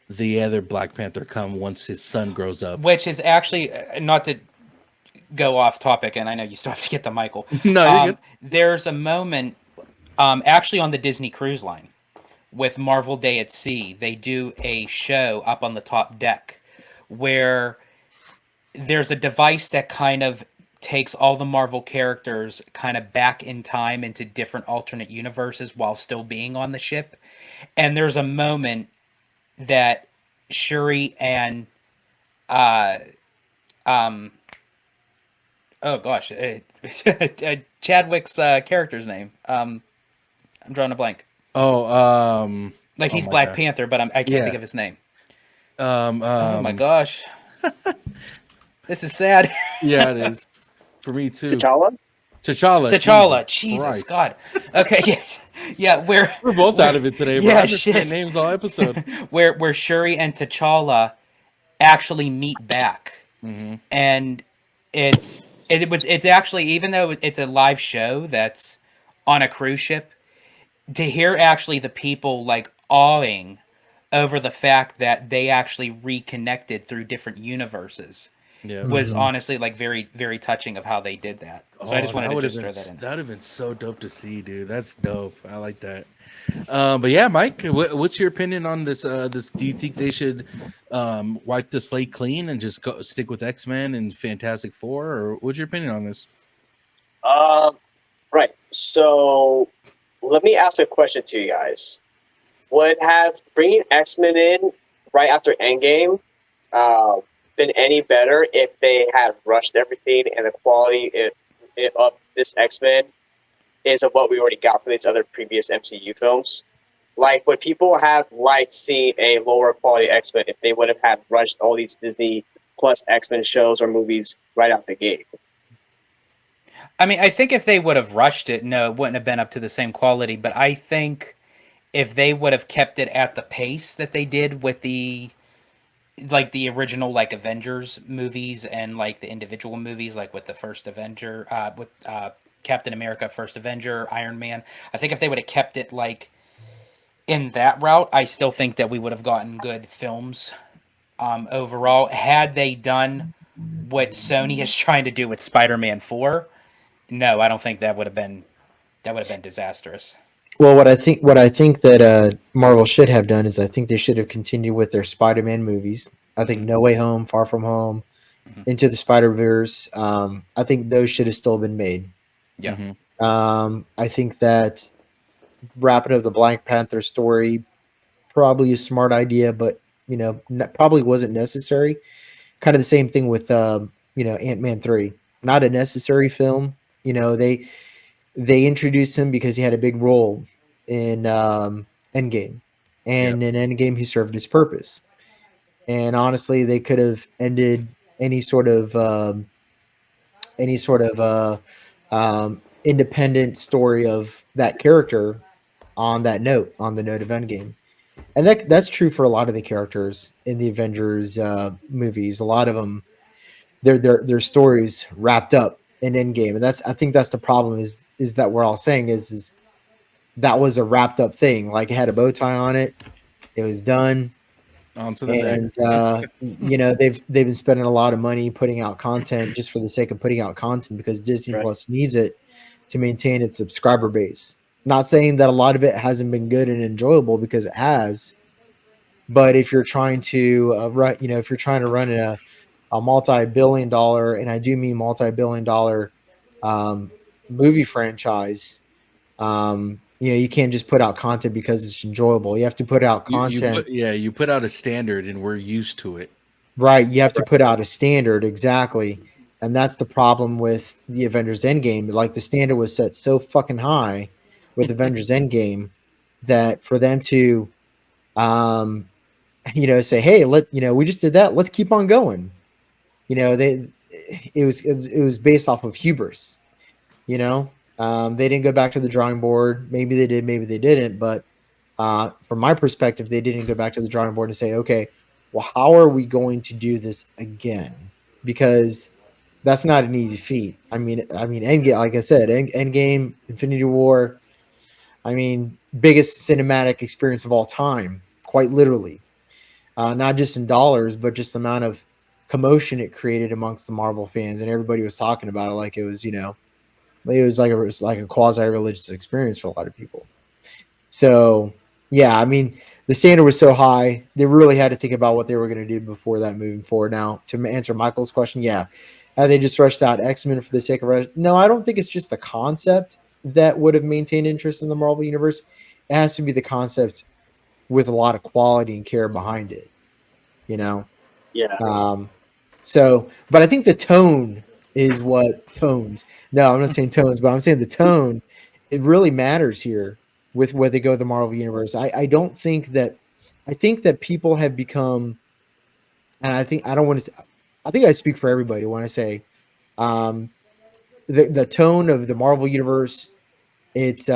the other Black Panther come once his son grows up. Which is actually not to go off topic, and I know you still have to get to Michael. No, you're good. There's a moment, actually on the Disney Cruise Line, with Marvel Day at Sea. They do a show up on the top deck where there's a device that kind of takes all the Marvel characters kind of back in time into different alternate universes while still being on the ship. And there's a moment that Shuri and oh gosh, Chadwick's character's name. I'm drawing a blank. Like he's Black Panther, but I can't think of his name. Oh my gosh, this is sad. Yeah, it is for me too. T'Challa? T'Challa. Jesus God. Okay, yeah. We're both out of it today. Yeah, but shit. Names all episode. where Shuri and T'Challa actually meet back, and it's actually, even though it's a live show that's on a cruise ship, to hear actually the people like awing over the fact that they actually reconnected through different universes was honestly like very, very touching of how they did that. So I just wanted to just throw that in. That would have been so dope to see, dude. That's dope. I like that. But yeah, Mike, what's your opinion on this? Do you think they should wipe the slate clean and just stick with X-Men and Fantastic Four, or what's your opinion on this? Right. So let me ask a question to you guys. Would have bringing X-Men in right after Endgame been any better if they had rushed everything and the quality of this X-Men is of what we already got for these other previous MCU films? Like, would people have liked seeing a lower quality X-Men if they would have had rushed all these Disney plus X-Men shows or movies right out the gate? I mean, I think if they would have rushed it, no, it wouldn't have been up to the same quality. But I think if they would have kept it at the pace that they did with the original like Avengers movies and like the individual movies, like with the first Avenger, with Captain America, First Avenger, Iron Man, I think if they would have kept it like in that route, I still think that we would have gotten good films overall. Had they done what Sony is trying to do with Spider-Man 4, no, I don't think that would have been disastrous. Well, what I think that Marvel should have done is I think they should have continued with their Spider-Man movies. I think No Way Home, Far From Home, Into the Spider-Verse. I think those should have still been made. Yeah. I think that wrapping up the Black Panther story probably a smart idea, but probably wasn't necessary. Kind of the same thing with Ant-Man 3. Not a necessary film. They introduced him because he had a big role in Endgame, and in Endgame he served his purpose. And honestly, they could have ended any sort of independent story of that character on the note of Endgame. And that's true for a lot of the characters in the Avengers movies. A lot of them, their stories wrapped up in Endgame, and I think that's the problem is that we're all saying is that was a wrapped up thing. Like, it had a bow tie on it. It was done. On to the next. They've been spending a lot of money putting out content just for the sake of putting out content because Disney Plus needs it to maintain its subscriber base. Not saying that a lot of it hasn't been good and enjoyable, because it has. But if you're trying to run a multi-billion-dollar, and I do mean multi-billion-dollar movie franchise, you can't just put out content because it's enjoyable. You have to put out content. You put out a standard, and we're used to it. Right. You have to put out a standard. Exactly. And that's the problem with the Avengers Endgame. Like, the standard was set so fucking high with Avengers Endgame that for them to, say, hey, we just did that. Let's keep on going. It was based off of hubris, They didn't go back to the drawing board. Maybe they did, maybe they didn't. But from my perspective, they didn't go back to the drawing board and say, okay, well, how are we going to do this again? Because that's not an easy feat. Endgame, like I said, Endgame, Infinity War. I mean, biggest cinematic experience of all time, quite literally. Not just in dollars, but just the amount of commotion it created amongst the Marvel fans, and everybody was talking about it like it was, it was like a quasi religious experience for a lot of people. So yeah, I mean, the standard was so high, they really had to think about what they were going to do before that moving forward. Now, to answer Michael's question, yeah, have they just rushed out X-Men for the sake of rush? No, I don't think it's just the concept that would have maintained interest in the Marvel universe. It has to be the concept with a lot of quality and care behind it. You know, Yeah. but I think the tone is what tones. No, I'm not saying tones, but I'm saying the tone. It really matters here with where they go the Marvel universe. I don't think that. I think that people have become, and I think I don't want to. I think I speak for everybody when I say, um, the tone of the Marvel universe. It's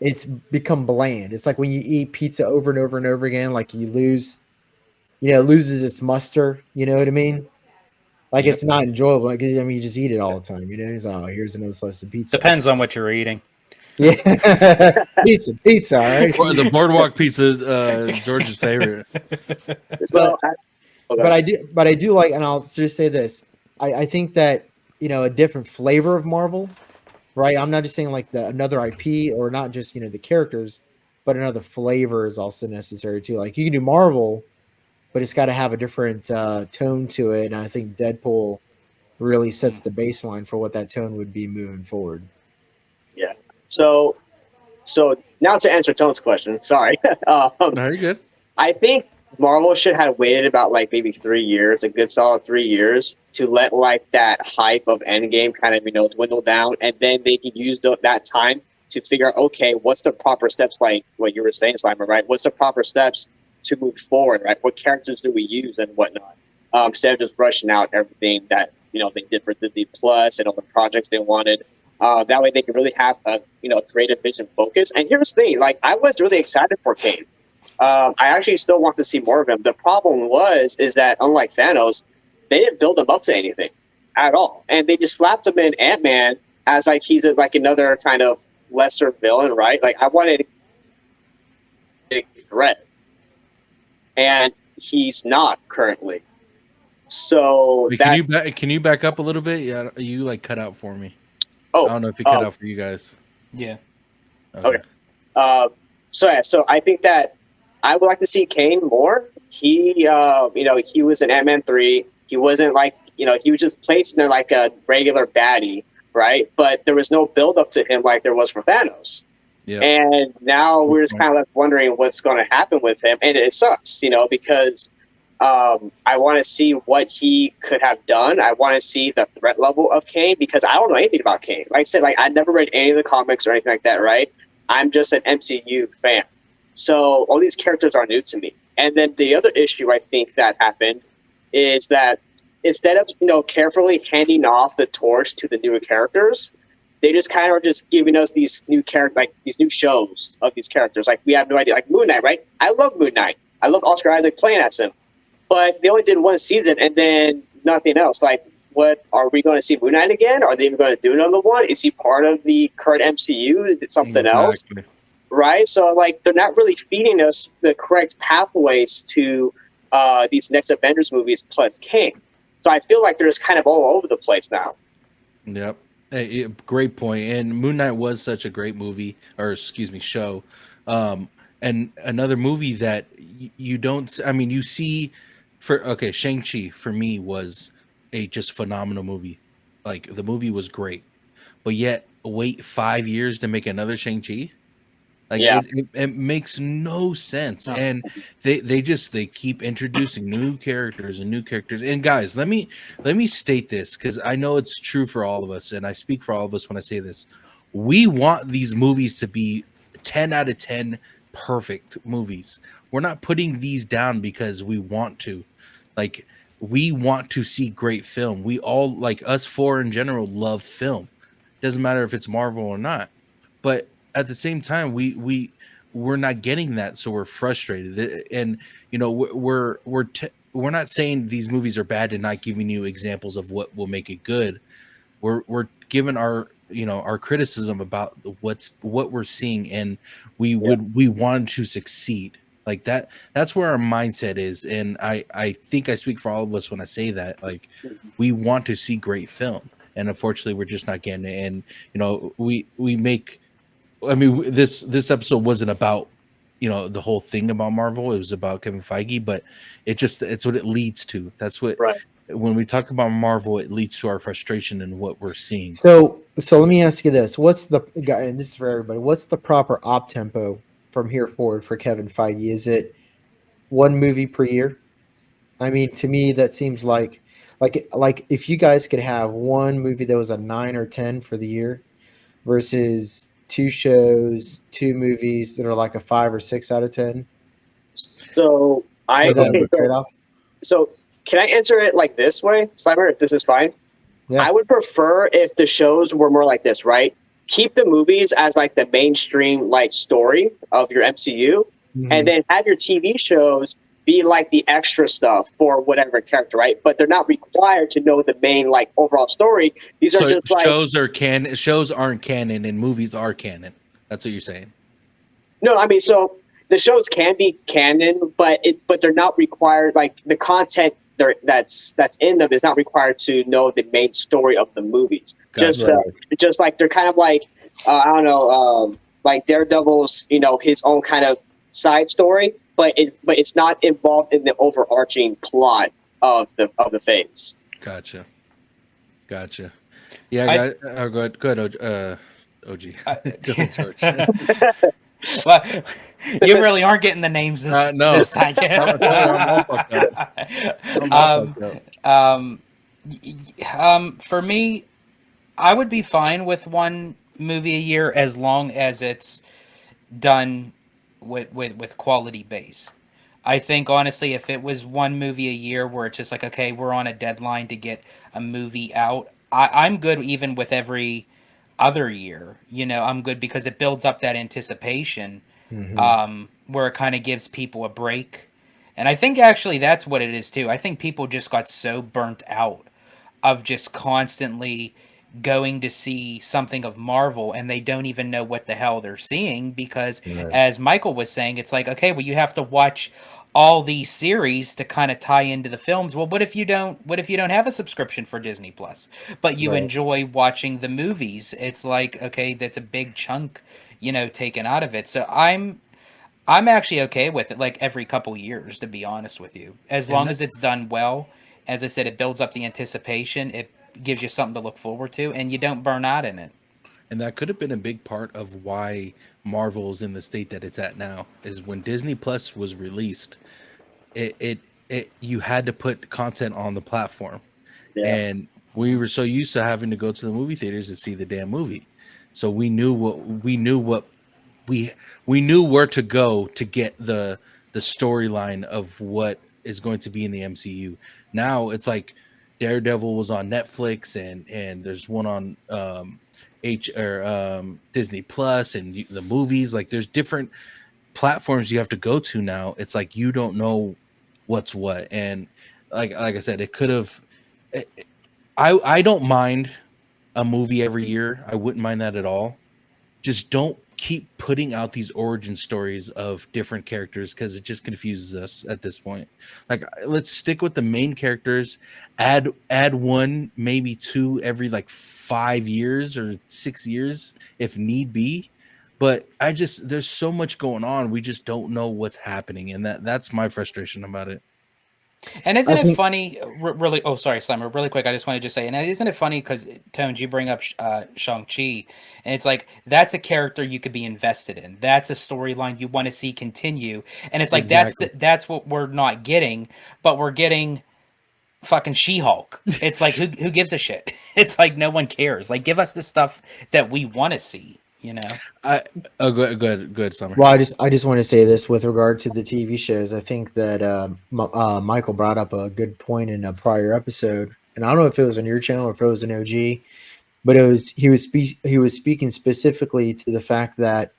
it's become bland. It's like when you eat pizza over and over and over again, like you lose, it loses its muster. You know what I mean? Like Yep. it's not enjoyable. Like, I mean, you just eat it all the time. It's here's another slice of pizza. Depends on what you're eating. Yeah, pizza. All right. Or the boardwalk pizza is George's favorite. So, But I do like, and I'll just say this: I think that a different flavor of Marvel, right? I'm not just saying like another IP or not just the characters, but another flavor is also necessary too. Like you can do Marvel, but it's got to have a different tone to it, and I think Deadpool really sets the baseline for what that tone would be moving forward. yeah. So now to answer Tone's question, sorry. No, you're good. I think Marvel should have waited about like maybe 3 years, a good solid 3 years, to let like that hype of Endgame kind of dwindle down, and then they could use that time to figure out, okay, what's the proper steps, like what you were saying, Slimer, right? What's the proper steps to move forward, right? What characters do we use and whatnot? Instead of just rushing out everything that they did for Disney Plus and all the projects they wanted. That way they can really have a creative vision focus. And here's the thing, like I was really excited for Kane. I actually still want to see more of him. The problem is that unlike Thanos, they didn't build him up to anything at all, and they just slapped him in Ant-Man as like he's like another kind of lesser villain, right? Like I wanted a big threat, and he's not currently. So Wait, can you back up a little bit? Yeah, you like cut out for me. Oh, I don't know if it cut out for you guys. Yeah. Okay. So I think that I would like to see Kane more. He, he was in Ant-Man 3. He wasn't like, he was just placed in there like a regular baddie, right? But there was no build up to him like there was for Thanos. Yeah. And now we're just kind of like wondering what's going to happen with him, and it sucks, because I want to see what he could have done. I want to see the threat level of Kane because I don't know anything about Kane. Like I said, like I never read any of the comics or anything like that, right? I'm just an MCU fan. So all these characters are new to me. And then the other issue I think that happened is that instead of, carefully handing off the torch to the newer characters, they just kind of are just giving us these new characters, like these new shows of these characters. Like we have no idea, like Moon Knight, right? I love Moon Knight. I love Oscar Isaac playing as him. But they only did one season and then nothing else. Like, what are we going to see Moon Knight again? Are they even going to do another one? Is he part of the current MCU? Is it something else? Right? So, like, they're not really feeding us the correct pathways to these next Avengers movies plus Kane. So I feel like they're just kind of all over the place now. Yep. Hey, great point. And Moon Knight was such a great movie, show. And another movie that you don't, you see Shang-Chi for me was a just phenomenal movie. Like the movie was great, but yet wait 5 years to make another Shang-Chi. Like it makes no sense. No. And they keep introducing new characters. And guys, let me state this because I know it's true for all of us, and I speak for all of us when I say this. We want these movies to be 10 out of 10 perfect movies. We're not putting these down because we want to. Like, we want to see great film. We all, like us four in general, love film. Doesn't matter if it's Marvel or not. But at the same time, we're not getting that, so we're frustrated. And you know, we're not saying these movies are bad and not giving you examples of what will make it good. We're giving our, you know, our criticism about what we're seeing, and we want to succeed like that. That's where our mindset is, and I think I speak for all of us when I say that. Like, we want to see great film, and unfortunately we're just not getting it. And you know, we make, I mean, this episode wasn't about, you know, the whole thing about Marvel. It was about Kevin Feige, but it's what it leads to. That's what, Right. when we talk about Marvel, it leads to our frustration and what we're seeing. So let me ask you this: what's the guy? And this is for everybody. What's the proper op tempo from here forward for Kevin Feige? Is it one movie per year? I mean, to me, that seems like if you guys could have one movie that was a 9 or 10 for the year versus two shows, two movies that are like a 5 or 6 out of 10. So Is that a okay, good trade-off? so can I answer it like this way, Slimer? If this is fine, Yeah. I would prefer if the shows were more like this, right? Keep the movies as like the mainstream like story of your MCU, Mhm. and then have your TV shows be like the extra stuff for whatever character, right? But they're not required to know the main like overall story. These are So just like shows aren't canon and movies are canon. That's what you're saying. no, I mean, so the shows can be canon, but they're not required. Like the content that's in them is not required to know the main story of the movies. Gotcha. Just like they're kind of like I don't know, like Daredevil's, you know, his own kind of side story, but it's not involved in the overarching plot of the phase. Gotcha. Yeah, go ahead, OG. Go ahead, George. Well, you really aren't getting the names this No. this time. I'm all fucked up. I'm all fucked up. For me, I would be fine with one movie a year as long as it's done with quality base. I think honestly, if it was one movie a year where it's just like, okay, we're on a deadline to get a movie out, I'm good even with every other year. You know, I'm good because it builds up that anticipation, where it kind of gives people a break. And I think actually that's what it is too. I think people just got so burnt out of just constantly going to see something of Marvel and they don't even know what the hell they're seeing because as Michael was saying, it's like, okay, well, you have to watch all these series to kind of tie into the films. Well, what if you don't have a subscription for Disney Plus, but you enjoy watching the movies? It's like, okay, that's a big chunk, you know, taken out of it. So I'm actually okay with it, like every couple years, to be honest with you, as long as it's done well. As I said, it builds up the anticipation. It gives you something to look forward to, and you don't burn out in it. And that could have been a big part of why Marvel is in the state that it's at now. Is when Disney Plus was released, it you had to put content on the platform, and we were so used to having to go to the movie theaters to see the damn movie, so we knew where to go to get the storyline of what is going to be in the MCU. Now it's like Daredevil was on Netflix and there's one on Disney Plus, and the movies, like there's different platforms you have to go to now. It's like you don't know what's what, and like I said, it could have. I don't mind a movie every year. I wouldn't mind that at all. Just don't keep putting out these origin stories of different characters because it just confuses us at this point. Like, let's stick with the main characters. Add one, maybe two every like 5 years or 6 years if need be. But there's so much going on. We just don't know what's happening, and that's my frustration about it. And isn't it funny, really? Oh, sorry, Slimer. Really quick, I just wanted to say, and isn't it funny because Tones, you bring up Shang-Chi, and it's like that's a character you could be invested in. That's a storyline you want to see continue, and it's like that's what we're not getting, but we're getting fucking She-Hulk. It's like who gives a shit? It's like no one cares. Like, give us the stuff that we want to see. You know, Good, Summer. Well, I just want to say this with regard to the TV shows. I think that Michael brought up a good point in a prior episode, and I don't know if it was on your channel or if it was an OG. but he was speaking specifically to the fact that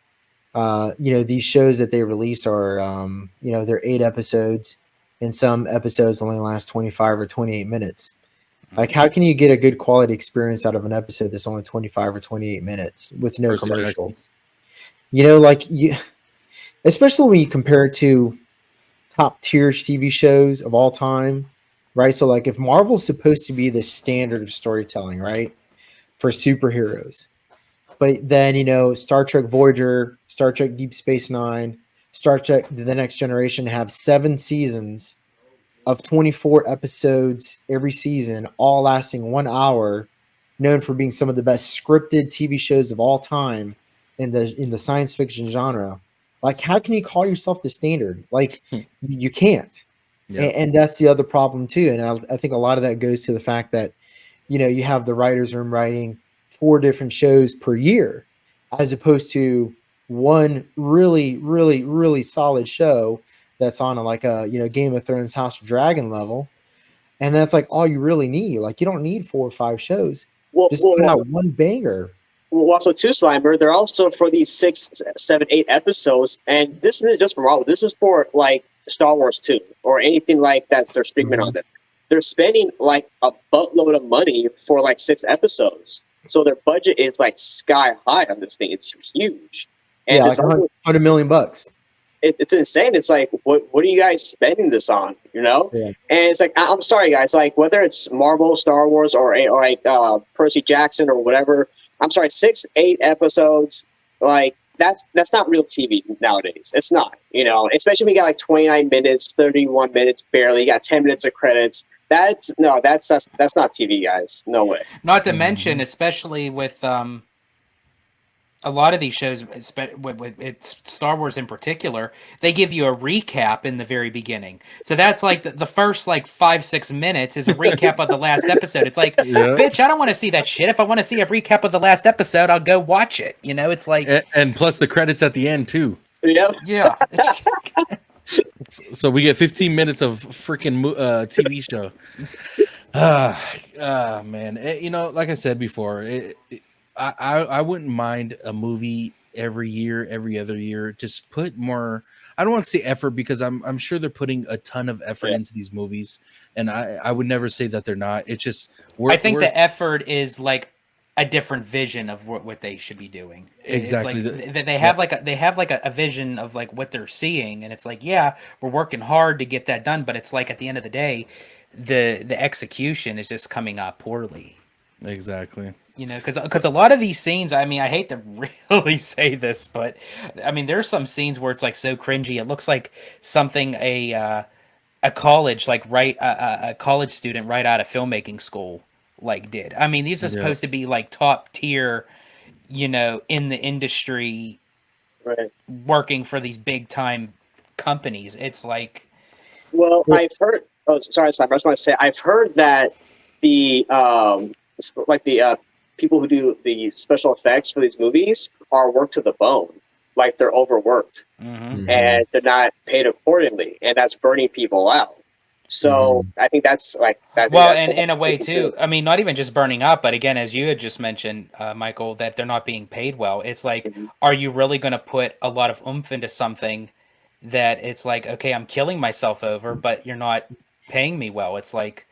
these shows that they release are they're 8 episodes, and some episodes only last 25 or 28 minutes. Like, how can you get a good quality experience out of an episode that's only 25 or 28 minutes with no Percy commercials? Especially when you compare it to top tier TV shows of all time, right? So, like, if Marvel's supposed to be the standard of storytelling, right, for superheroes, but then Star Trek Voyager, Star Trek Deep Space Nine, Star Trek The Next Generation have 7 seasons of 24 episodes every season, all lasting 1 hour, known for being some of the best scripted TV shows of all time in the science fiction genre. Like, how can you call yourself the standard? Like, you can't. Yeah. And that's the other problem too. And I think a lot of that goes to the fact that you have the writers' room writing 4 different shows per year, as opposed to one really, really, really solid show that's on a Game of Thrones House of Dragon level, and that's like all you really need. Like, you don't need 4 or 5 shows. Just put out one banger. Well, also too, Slimer, they're also for these 6, 7, 8 episodes, and this isn't just for Marvel. This is for like Star Wars 2 or anything like that they're streaming on them. They're spending like a buttload of money for like 6 episodes, so their budget is like sky high on this thing. It's huge, and like $100 million. It's insane. It's like, what are you guys spending this on? Yeah. And it's like, I'm sorry, guys. Like, whether it's Marvel, Star Wars, or like Percy Jackson or whatever. I'm sorry, 6, 8 episodes. Like, that's not real TV nowadays. It's not. Especially when you got like 29 minutes, 31 minutes barely. You got 10 minutes of credits. That's not TV, guys. No way. Not to mention, especially with a lot of these shows, it's Star Wars in particular, they give you a recap in the very beginning. So that's like the first like 5-6 minutes is a recap of the last episode. It's like, bitch, I don't want to see that shit. If I want to see a recap of the last episode, I'll go watch it. It's like, and plus the credits at the end too. Yeah. So we get 15 minutes of freaking TV show. Man, like I said before, I wouldn't mind a movie every year, every other year. Just put more. I don't want to say effort, because I'm sure they're putting a ton of effort into these movies, and I would never say that they're not. It's just I think the effort is like a different vision of what they should be doing. Exactly. It's like they have a vision of like what they're seeing, and it's like, yeah, we're working hard to get that done, but it's like at the end of the day, the execution is just coming out poorly. Exactly. Because a lot of these scenes, I mean, I hate to really say this, but I mean, there's some scenes where it's like so cringy. It looks like something a college a college student right out of filmmaking school like did. I mean, these are supposed to be like top tier, in the industry, right, working for these big time companies. It's like, well, I've heard. Oh, sorry, Simon. I just want to say I've heard that the people who do the special effects for these movies are worked to the bone. Like, they're overworked, and they're not paid accordingly, and that's burning people out. So I think that's like that. Well, and in a way too. I mean, not even just burning up, but again, as you had just mentioned, Michael, that they're not being paid well. It's like, are you really going to put a lot of oomph into something that it's like, okay, I'm killing myself over, but you're not paying me well? It's like,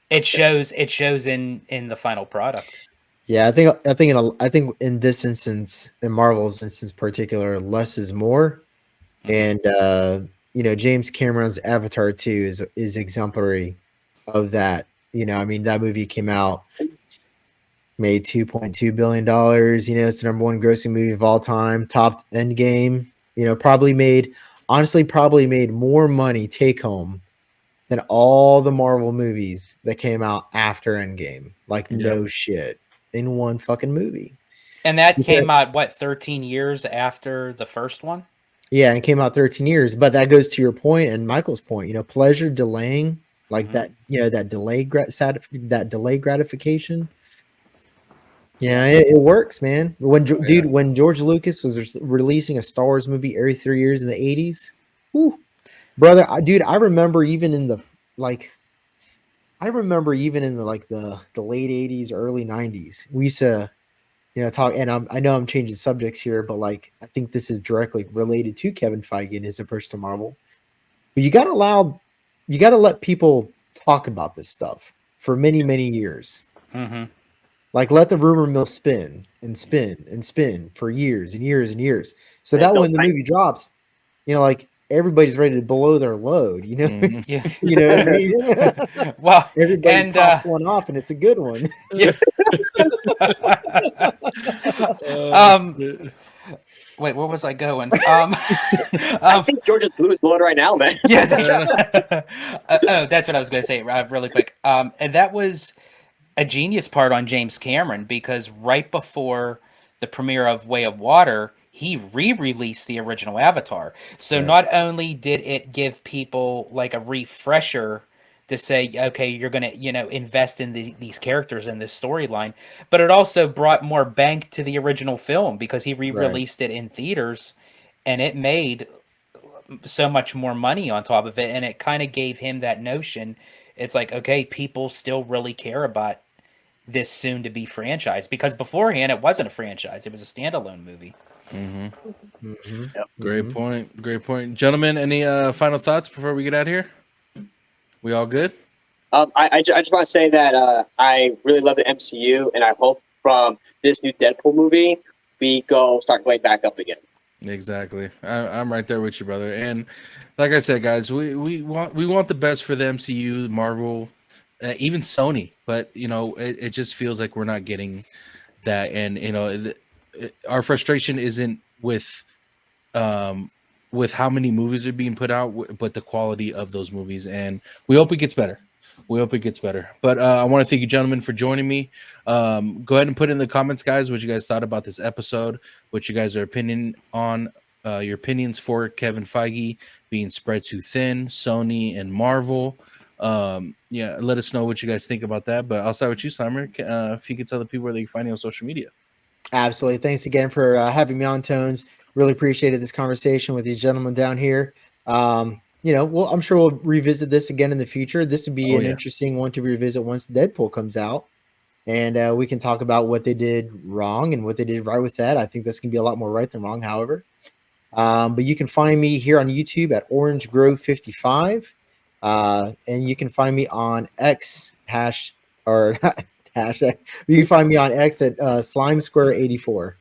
it shows in the final product. Yeah, I think in this instance, in Marvel's instance in particular, less is more, and James Cameron's Avatar 2 is exemplary of that. I mean, that movie came out, made $2.2 billion. It's the number 1 grossing movie of all time, topped Endgame. Probably made more money take home than all the Marvel movies that came out after Endgame. Like, no shit. In one fucking movie. And that came out, 13 years after the first one? Yeah, and came out 13 years. But that goes to your point and Michael's point. Pleasure delaying, like that, that delay gratification. It works, man. When George Lucas was releasing a Star Wars movie every 3 years in the 80s, brother, I remember even in the I remember even in the late '80s, early '90s, we used to talk. And I know I'm changing subjects here, but like I think this is directly related to Kevin Feige and his approach to Marvel. But you got to let people talk about this stuff for many, many years. Mm-hmm. Like let the rumor mill spin and spin and spin for years and years and years. So And that don't when the movie drops, like everybody's ready to blow their load, Mhm. Yeah. you know what I mean? Well, Everybody and pops one off and it's a good one. yeah. Oh, um, shit. wait, where was I going? I think Georgia's blue is blowing right now, man. Yeah. Yeah. Oh, that's what I was going to say. Really quick. And that was a genius part on James Cameron because right before the premiere of Way of Water, he re-released the original Avatar. So Right. not only did it give people like a refresher to say, okay, you're gonna, invest in these characters in this storyline, but it also brought more bank to the original film because he re-released it in theaters, and it made so much more money on top of it, and it kind of gave him that notion. It's like, okay, people still really care about this soon to be franchise because beforehand it wasn't a franchise, it was a standalone movie. hmm Mm-hmm. Great Mm-hmm. point. Great point. Gentlemen, any final thoughts before we get out of here? We all good? I just want to say that I really love the MCU, and I hope from this new Deadpool movie we start going back up again. Exactly. I'm right there with you, brother. And like I said, guys, we want the best for the MCU, Marvel, even Sony. But it just feels like we're not getting that. And our frustration isn't um with how many movies are being put out, but the quality of those movies. And we hope it gets better. We hope it gets better. But I want to thank you, gentlemen, for joining me. Go ahead and put in the comments, guys, what you guys thought about this episode, what you guys are opinion on, your opinions for Kevin Feige being spread too thin, Sony and Marvel. Yeah, let us know what you guys think about that. But I'll start with you, Slimer. If you could tell the people where they can find you on social media. Absolutely. Thanks again for having me on, Tones. Really appreciated this conversation with these gentlemen down here. I'm sure we'll revisit this again in the future. This would be Oh, an yeah. interesting one to revisit once Deadpool comes out. And we can talk about what they did wrong and what they did right with that. I think this can be a lot more right than wrong, however. But you can find me here on YouTube at Orange Grove 55. And you can find me on X or hashtag. You can find me on X at Slime Square 84.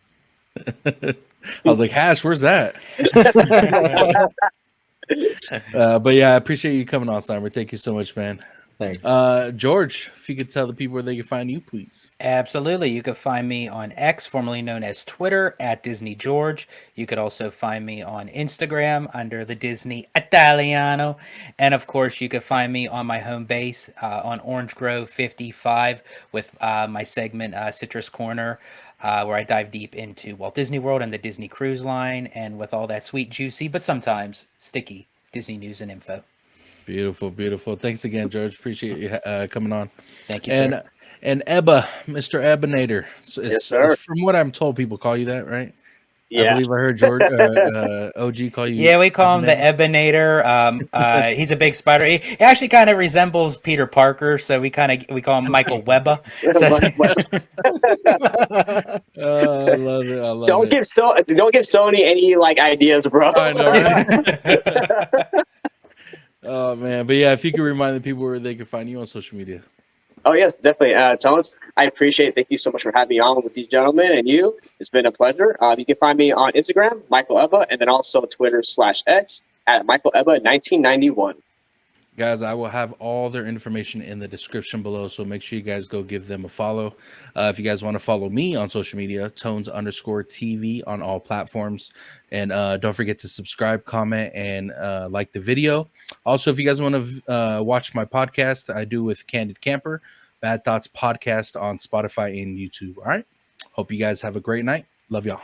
I was like, Hash, where's that? But yeah, I appreciate you coming on, Slimer. Thank you so much, man. Thanks. George, if you could tell the people where they can find you, please. Absolutely. You can find me on X, formerly known as Twitter, at Disney George. You could also find me on Instagram under the Disney Italiano. And of course, you can find me on my home base on Orange Grove 55 with my segment Citrus Corner, where I dive deep into Walt Disney World and the Disney Cruise Line, and with all that sweet, juicy, but sometimes sticky Disney news and info. Beautiful, beautiful. Thanks again, George. Appreciate you coming on. Thank you, sir. And Ebba, Mr. Ebanator. So Yes, sir. From what I'm told, people call you that, right? I Yeah. believe I heard George OG call you. Yeah, we call him the Ebanator. He's a big spider. He actually kind of resembles Peter Parker, so we call him Michael Webber. So, I love it. I love Don't it. give Sony any ideas, bro. I know, right? Oh man, but yeah, if you could remind the people where they can find you on social media. Oh yes, definitely, Thomas. I appreciate it. Thank you so much for having me on with these gentlemen and you. It's been a pleasure. You can find me on Instagram, Michael Ebba, and then also Twitter/X at Michael Ebba 1991. Guys, I will have all their information in the description below, so make sure you guys go give them a follow. If you guys want to follow me on social media, Tones_TV on all platforms. And don't forget to subscribe, comment, and like the video. Also, if you guys want to watch my podcast, I do with Candid Camper, Bad Thoughts Podcast on Spotify and YouTube. All right. Hope you guys have a great night. Love y'all.